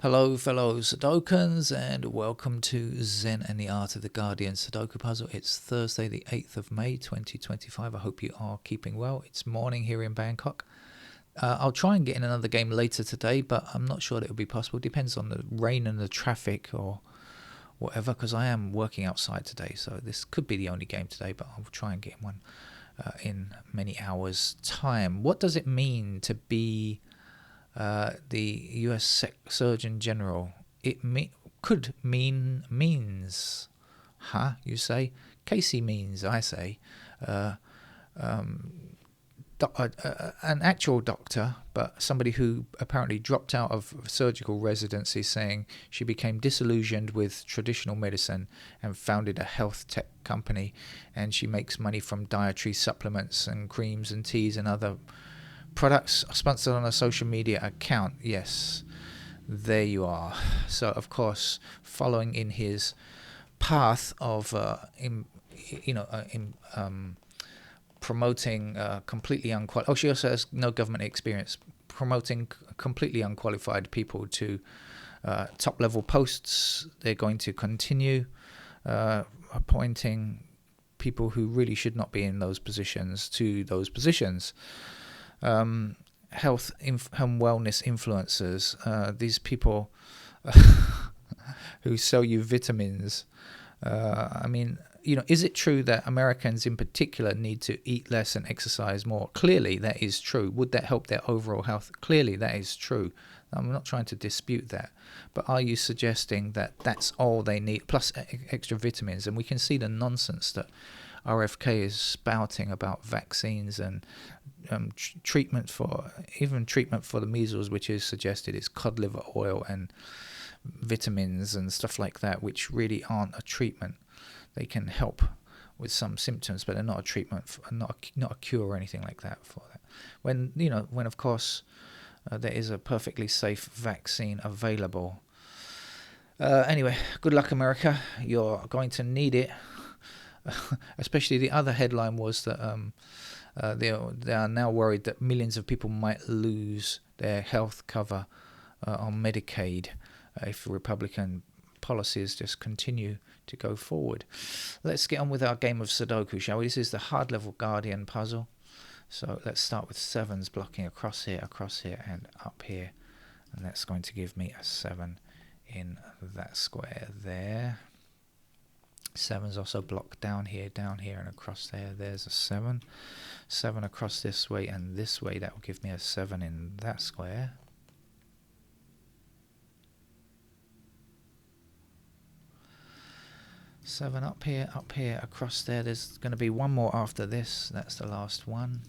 Hello fellow Sudokans and welcome to Zen and the Art of the Guardian Sudoku Puzzle. It's Thursday the 8th of May 2025. I hope you are keeping well. It's morning here in Bangkok. I'll try and get in another game later today, but I'm not sure that it'll be possible. Depends on the rain and the traffic or whatever, because I am working outside today, so this could be the only game today, but I'll try and get one in many hours' time. What does it mean to be the U.S. Surgeon General? It means, you say? Casey means, I say. An actual doctor, but somebody who apparently dropped out of surgical residency, saying she became disillusioned with traditional medicine and founded a health tech company, and she makes money from dietary supplements and creams and teas and other products sponsored on a social media account. Yes, there you are. So, of course, following in his path of promoting completely unqualified. Oh, she also has no government experience. Promoting completely unqualified people to top-level posts. They're going to continue appointing people who really should not be in those positions to those positions. Health and wellness influencers. These people who sell you vitamins. Is it true that Americans in particular need to eat less and exercise more? Clearly, that is true. Would that help their overall health? Clearly, that is true. I'm not trying to dispute that. But are you suggesting that that's all they need, plus extra vitamins? And we can see the nonsense that RFK is spouting about vaccines and treatment for the measles, which is suggested is cod liver oil and vitamins and stuff like that, which really aren't a treatment. They can help with some symptoms, but they're not a treatment, not a cure or anything like that for that. When of course there is a perfectly safe vaccine available. Anyway, good luck, America. You're going to need it. Especially the other headline was that they are now worried that millions of people might lose their health cover on Medicaid if Republican policies just continue to go forward. Let's get on with our game of Sudoku, shall we? This is the hard level Guardian puzzle. So let's start with sevens blocking across here, and up here. And that's going to give me a 7 in that square there. 7's also blocked down here, and across there. There's a 7. 7 across this way and this way. That will give me a 7 in that square. Seven up here, across there. There's going to be one more after this. That's the last one.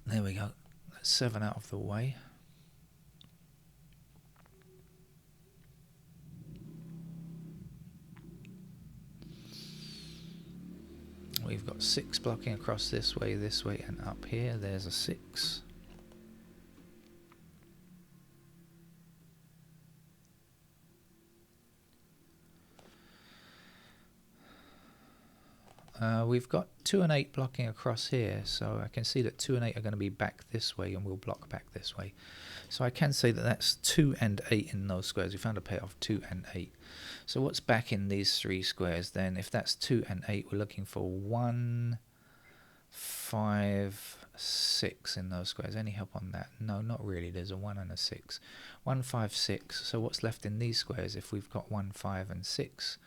There we go. That's 7 out of the way. We've got 6 blocking across this way, and up here. There's a 6. We've got 2 and 8 blocking across here, so I can see that 2 and 8 are going to be back this way, and we'll block back this way. So I can say that that's 2 and 8 in those squares. We found a pair of 2 and 8. So what's back in these 3 squares then? If that's 2 and 8, we're looking for 1, 5, 6 in those squares. Any help on that? No, not really. There's a 1 and a 6. 1, 5, 6. So what's left in these squares if we've got 1, 5, and 6?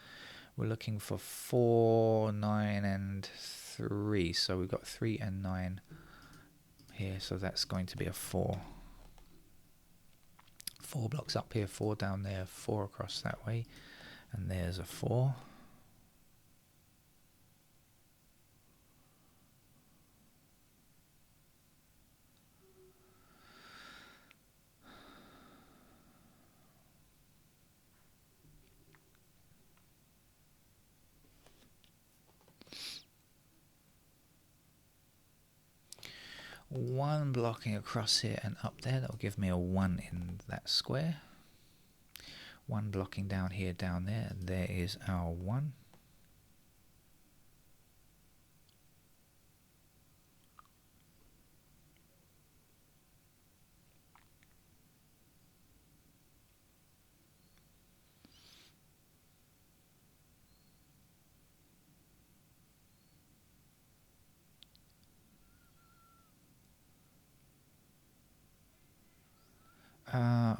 We're looking for 4, 9, and 3. So we've got 3 and 9 here. So that's going to be a 4. 4 blocks up here, 4 down there, 4 across that way. And there's a 4. One blocking across here and up there. That'll give me a 1 in that square. 1 blocking down here, down there. There is our 1.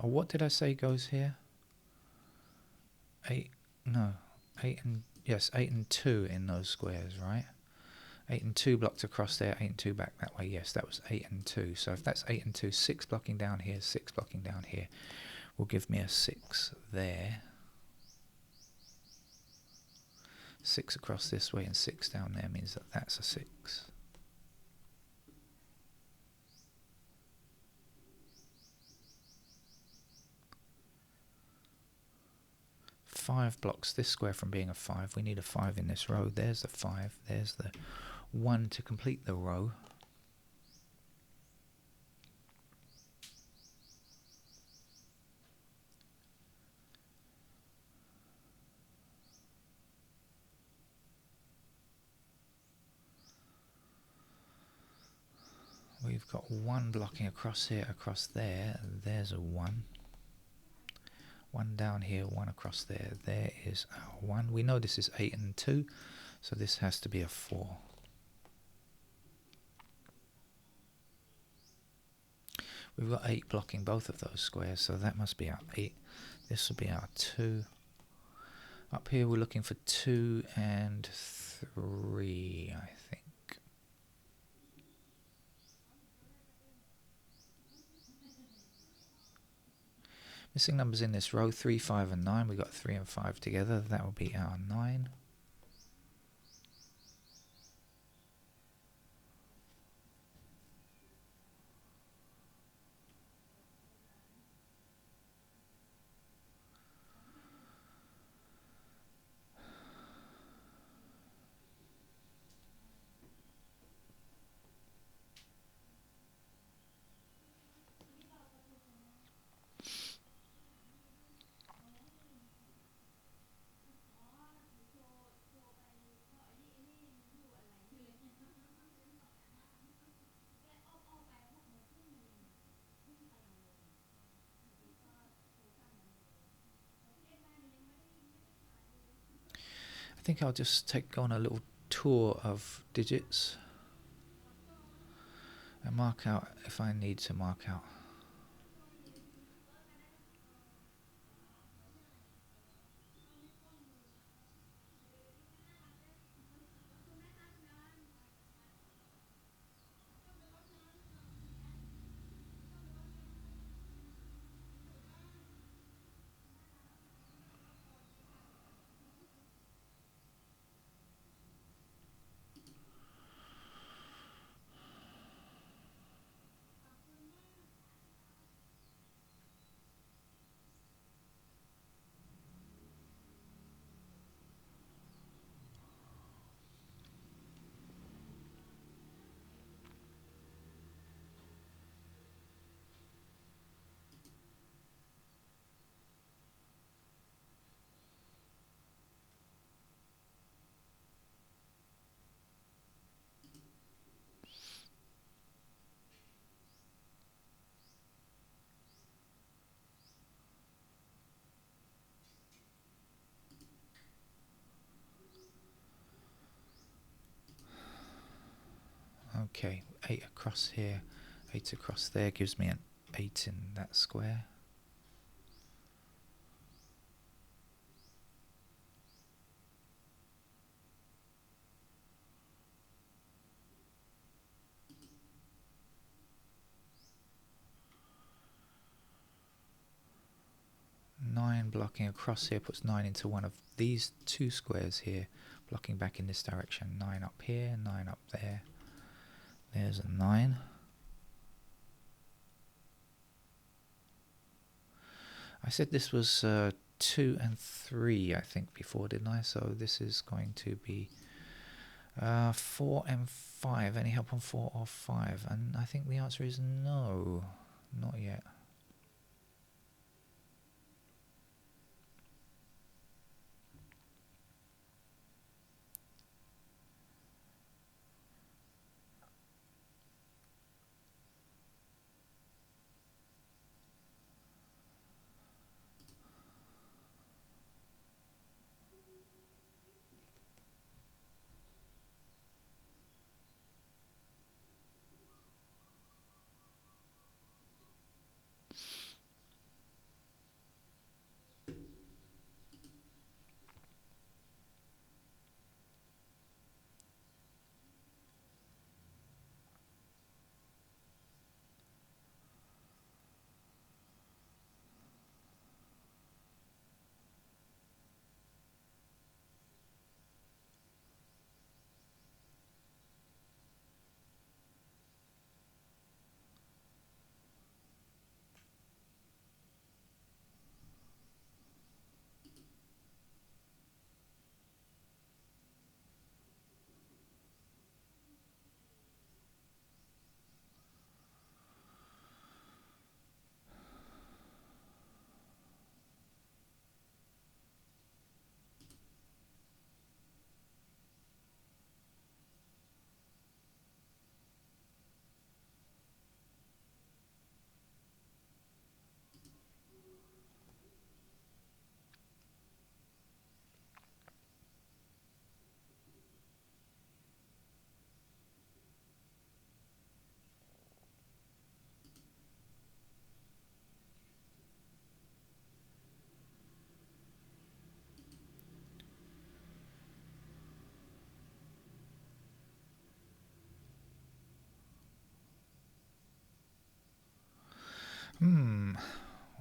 What did I say goes here? 8, no, 8 and, yes, 8 and 2 in those squares, right? 8 and 2 blocked across there, 8 and 2 back that way. Yes, that was 8 and 2. So if that's 8 and 2, 6 blocking down here, 6 blocking down here will give me a 6 there. 6 across this way and 6 down there means that that's a 6. Five blocks this square from being a 5. We need a 5 in this row. There's the 5. There's the 1 to complete the row. We've got 1 blocking across here, across there. There's a 1. 1 down here, 1 across there. There is our 1. We know this is 8 and 2, so this has to be a 4. We've got 8 blocking both of those squares, so that must be our 8. This will be our 2. Up here we're looking for 2 and 3, I think. Missing numbers in this row, 3, 5 and 9. We've got 3 and 5 together. That will be our 9. I think I'll just go on a little tour of digits and mark out if I need to mark out. Okay, 8 across here, 8 across there gives me an 8 in that square. Blocking across here puts 9 into one of these 2 squares here, blocking back in this direction. 9 up here, 9 up there. There's a 9. I said this was 2 and 3, I think, before, didn't I? So this is going to be 4 and 5. Any help on 4 or 5? And I think the answer is no, not yet.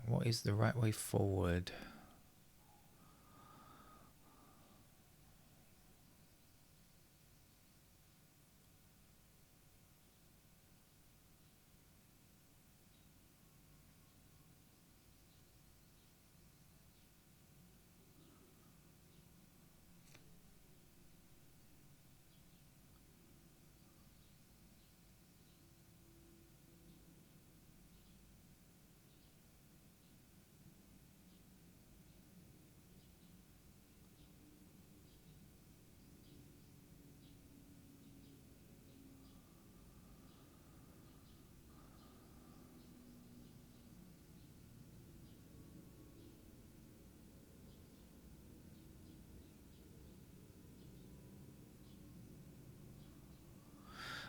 What is the right way forward?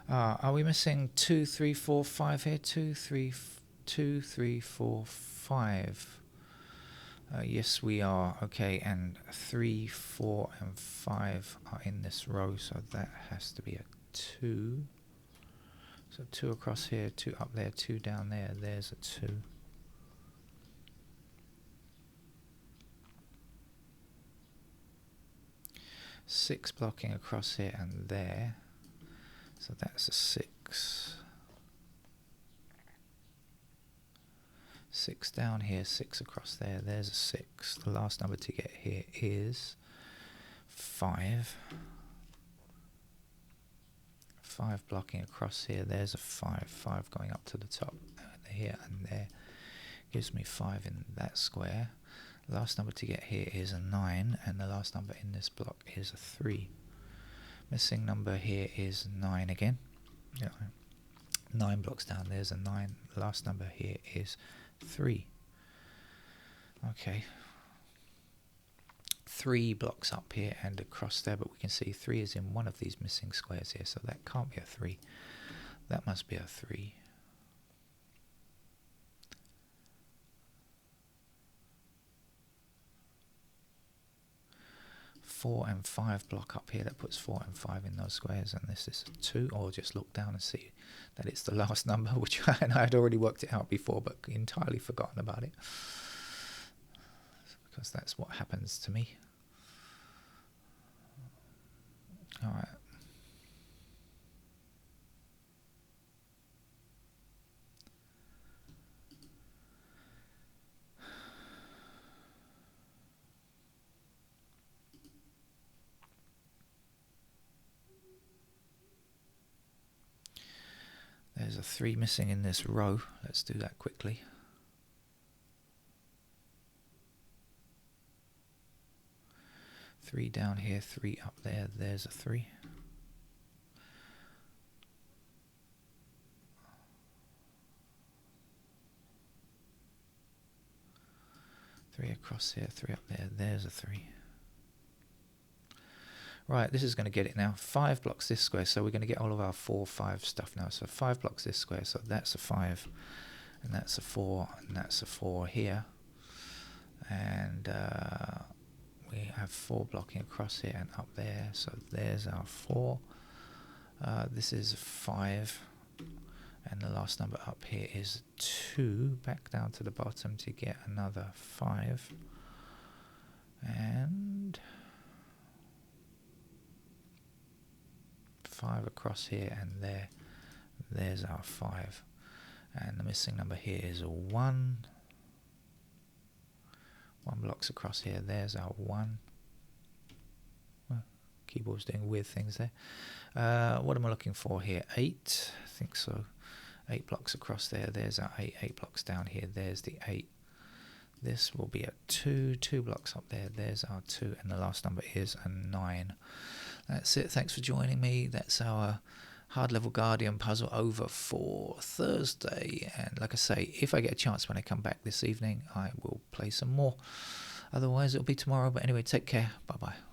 Are we missing 2, 3, 4, 5 here? 2, 3, 2, 3, 4, 5. Yes, we are. Okay, and 3, 4, and 5 are in this row, so that has to be a 2. So 2 across here, 2 up there, 2 down there. There's a 2. Six blocking across here and there. So that's a 6. 6 down here, 6 across there. There's a 6. The last number to get here is 5. 5 blocking across here. There's a 5. 5 going up to the top here and there. Gives me 5 in that square. The last number to get here is a 9, and the last number in this block is a 3. Missing number here is 9 again. 9 blocks down, there's a 9. The last number here is 3. Okay. 3 blocks up here and across there, but we can see 3 is in one of these missing squares here, so that can't be a 3. That must be a 3. 4 and 5 block up here. That puts 4 and 5 in those squares, and this is a 2. Or just look down and see that it's the last number, which I had already worked it out before, but entirely forgotten about it, because that's what happens to me. All right. There's a 3 missing in this row. Let's do that quickly. Three down here, 3 up there. There's a 3. Three across here, 3 up there. There's a 3. Right, this is going to get it now. 5 blocks this square, so we're going to get all of our 4, 5 stuff now. So 5 blocks this square, so that's a 5, and that's a 4, and that's a 4 here. And we have 4 blocking across here and up there, so there's our 4. This is 5, and the last number up here is 2. Back down to the bottom to get another 5. And 5 across here and there. There's our 5. And the missing number here is a 1. 1 blocks across here. There's our 1. Well, keyboard's doing weird things there. What am I looking for here? 8. I think so. 8 blocks across there. There's our 8. 8 blocks down here. There's the 8. This will be a 2. 2 blocks up there. There's our 2. And the last number is a 9. That's it. Thanks for joining me. That's our hard level Guardian puzzle over for Thursday. And like I say, if I get a chance when I come back this evening, I will play some more. Otherwise, it'll be tomorrow. But anyway, take care. Bye-bye.